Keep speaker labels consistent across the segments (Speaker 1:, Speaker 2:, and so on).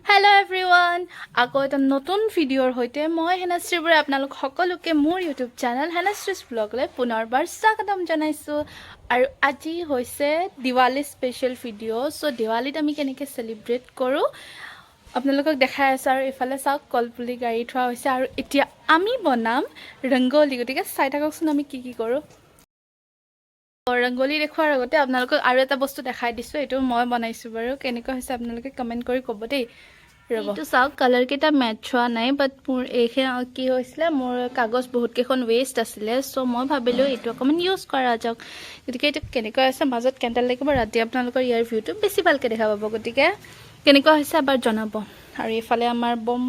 Speaker 1: Hello everyone! আকৌ এটা নতুন ভিডিঅ'ৰ সৈতে মই হেনাশ্ৰী বৰাই আপোনালোক সকলোকে মোৰ ইউটিউব চেনেল হেনাশ্ৰীজ ব্লগলৈ পুনৰবাৰ স্বাগতম জনাইছোঁ আৰু আজি হৈছে দিৱালী স্পেচিয়েল ভিডিঅ' চ' দিৱালীত আমি কেনেকৈ চেলিব্ৰেট কৰোঁ আপোনালোকক দেখাই আছোঁ আৰু এইফালে চাওক কলপুলি গাড়ী থোৱা হৈছে আৰু এতিয়া আমি বনাম ৰংগোলী গতিকে চাই থাককচোন আমি কি কৰোঁ ৰংগোলী দেখুৱাৰ আগতে আপোনালোকক আৰু এটা বস্তু দেখাই দিছোঁ এইটো মই বনাইছোঁ বাৰু কেনেকুৱা হৈছে আপোনালোকে কমেণ্ট কৰি ক'ব দেই এইটো চাওক কালাৰ কেইটা মেটচ হোৱা নাই বাট মোৰ এইখিনি কি হৈছিলে মোৰ কাগজ বহুত কেইখন ৱেষ্ট আছিলে চ' মই ভাবিলোঁ এইটো অকণমান ইউজ কৰা যাওক গতিকে এইটো কেনেকুৱা আছে মাজত কেণ্ডেল লাগিব ৰাতি আপোনালোকৰ ইয়াৰ ভিউটো বেছি ভালকৈ দেখা পাব গতিকে কেনেকুৱা হৈছে এবাৰ জনাব আৰু এইফালে আমাৰ বম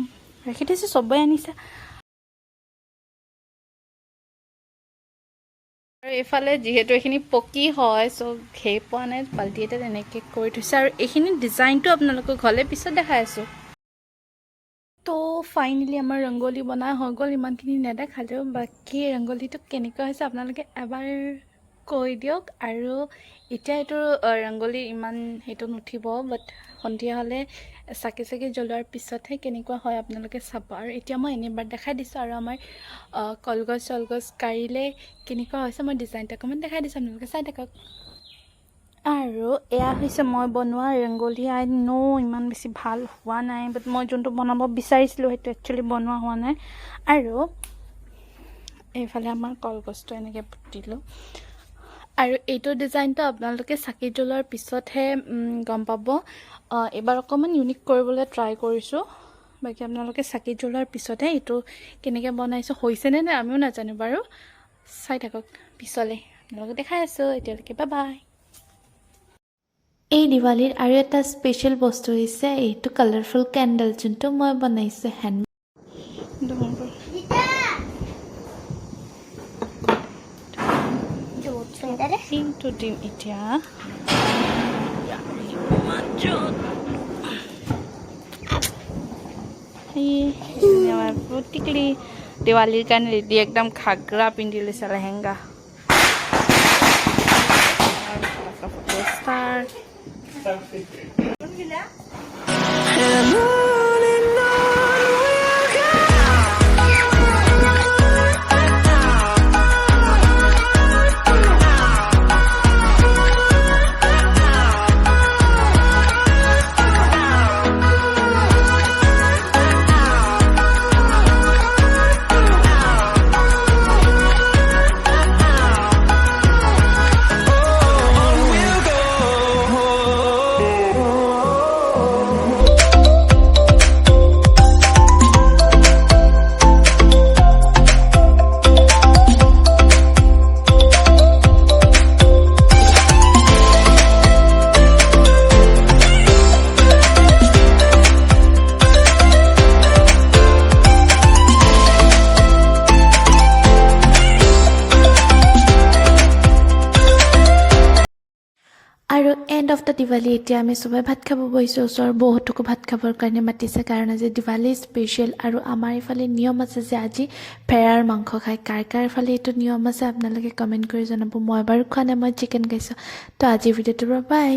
Speaker 1: ৰাখি থৈছোঁ চবেই আনিছে আৰু এইফালে যিহেতু এইখিনি পকি হয় চ' ঘেই পোৱা নাই বাল্টি এটা তেনেকৈ কৰি থৈছে আৰু এইখিনি ডিজাইনটো আপোনালোকক হ'লে পিছত দেখাই আছোঁ তো ফাইনেলি আমাৰ ৰংগোলী বনা হৈ গ'ল ইমানখিনি নেদেখালেও বাকী ৰংগোলীটো কেনেকুৱা হৈছে আপোনালোকে এবাৰ কৈ দিয়ক আৰু এতিয়া এইটো ৰংগোলী ইমান সেইটো নুঠিব বাট সন্ধিয়া হ'লে চাকি জ্বলোৱাৰ পিছতহে কেনেকুৱা হয় আপোনালোকে চাব আৰু এতিয়া মই এনেবাৰ দেখাই দিছোঁ আৰু আমাৰ কলগছ চলগছ কাঢ়িলে কেনেকুৱা হৈছে মই ডিজাইনটো অকণমান দেখাই দিছোঁ আপোনালোকে চাই থাকক আৰু এয়া হৈছে মই বনোৱা ৰংগোলী আই ন' ইমান বেছি ভাল হোৱা নাই বাট মই যোনটো বনাব বিচাৰিছিলোঁ সেইটো একচুৱেলি বনোৱা হোৱা নাই আৰু এইফালে আমাৰ কলগছটো এনেকৈ পুতিলোঁ আৰু এইটো ডিজাইনটো আপোনালোকে চাকি জ্বলোৱাৰ পিছতহে গম পাব এইবাৰ অকণমান ইউনিক কৰিবলৈ ট্ৰাই কৰিছোঁ বাকী আপোনালোকে চাকি জ্বলোৱাৰ পিছতহে এইটো কেনেকৈ বনাইছোঁ হৈছেনে নাই আমিও নাজানো বাৰু চাই থাকক পিছলৈ আপোনালোকে দেখাই আছোঁ এতিয়ালৈকে বাই এই দিৱালীৰ আৰু এটা স্পেচিয়েল বস্তু হৈছে এইটো কালাৰফুল কেণ্ডেল যোনটো মই বনাইছোঁ হেণ্ড দিমটো দিম এতিয়া টিকলি দিৱালীৰ কাৰণে ৰেডি একদম ঘাগৰা পিন্ধি লৈছে লেহেংগা আৰু এণ্ড অফ দ্য দিৱালী এতিয়া আমি চবেই ভাত খাব বহিছোঁ ওচৰৰ বহুতকো ভাত খাবৰ কাৰণে মাতিছে কাৰণ আজি দিৱালী স্পেচিয়েল আৰু আমাৰ এইফালে নিয়ম আছে যে আজি ভেড়াৰ মাংস খায় কাৰ ফালে এইটো নিয়ম আছে আপোনালোকে কমেণ্ট কৰি জনাব মই বাৰু খোৱা নাই মই চিকেন খাইছোঁ তো আজিৰ ভিডিঅ'টোৰ পৰা বাই